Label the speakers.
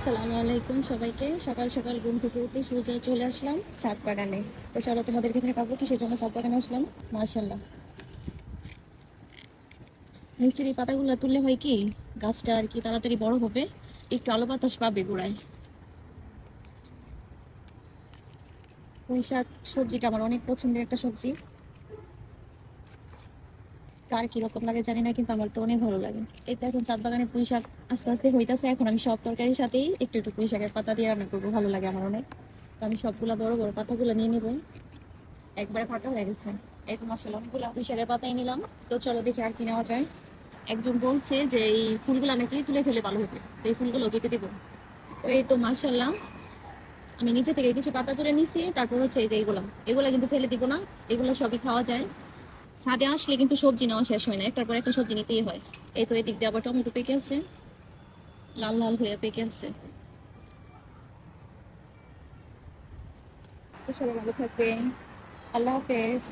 Speaker 1: আসসালামু আলাইকুম সবাইকে। সকাল সকাল ঘুম থেকে উঠে সোজা চলে আসলাম ছাদ বাগানে। তো চলো তোমাদেরকে দেখাবো কিসের জন্য ছাদ বাগানে আসলাম। মাশাআল্লাহ, নিচের এই পাতাগুলো তুললে হয় কি, গাছটা আর কি তাড়াতাড়ি বড় হবে, একটু আলো বাতাস পাবে গোড়ায়। পুঁই শাক সবজিটা আমার অনেক পছন্দের একটা সবজি। কার কিরকম লাগে জানি না, কিন্তু আমার তো অনেক ভালো লাগে। এই তো এখন ছাদ বাগানে পুঁই শাক আস্তে আস্তে হইতাছে। এখন আমি সব তরকারির সাথেই একটু একটু পুঁই শাকের পাতা দিয়ে রান্না করবো, ভালো লাগে আমার অনেক। তো আমি সবগুলা বড় বড় পাতাগুলো নিয়ে নিবো। একবারে ফাটা হয়ে গেছে। এই তো মাসাল্লাহ অনেকগুলো পুঁইশাকের পাতাই নিলাম। তো চলো দেখি আর কি নেওয়া যায়। একজন বলছে যে এই ফুলগুলা নাকি তুলে ফেলে ভালো হবে, তো এই ফুলগুলো কেটে দিব। তো এই তো মাসাল্লাহ আমি নিচে থেকে কিছু পাতা তুলে নিছি। তারপর হচ্ছে এই যে এগুলা এগুলা কিন্তু ফেলে দিব না, এগুলো সবই খাওয়া যায়। ছাদে আসলে কিন্তু সবজি নেওয়া শেষ হয় না, একটার পর একটা সবজি নিতেই হয়। এই তো এদিক দিয়ে আবার টমেটো পেকে আছে, লাল লাল হয়ে পেকে আছে। তো সবাই ভালো থাকবে, আল্লাহ হাফেজ।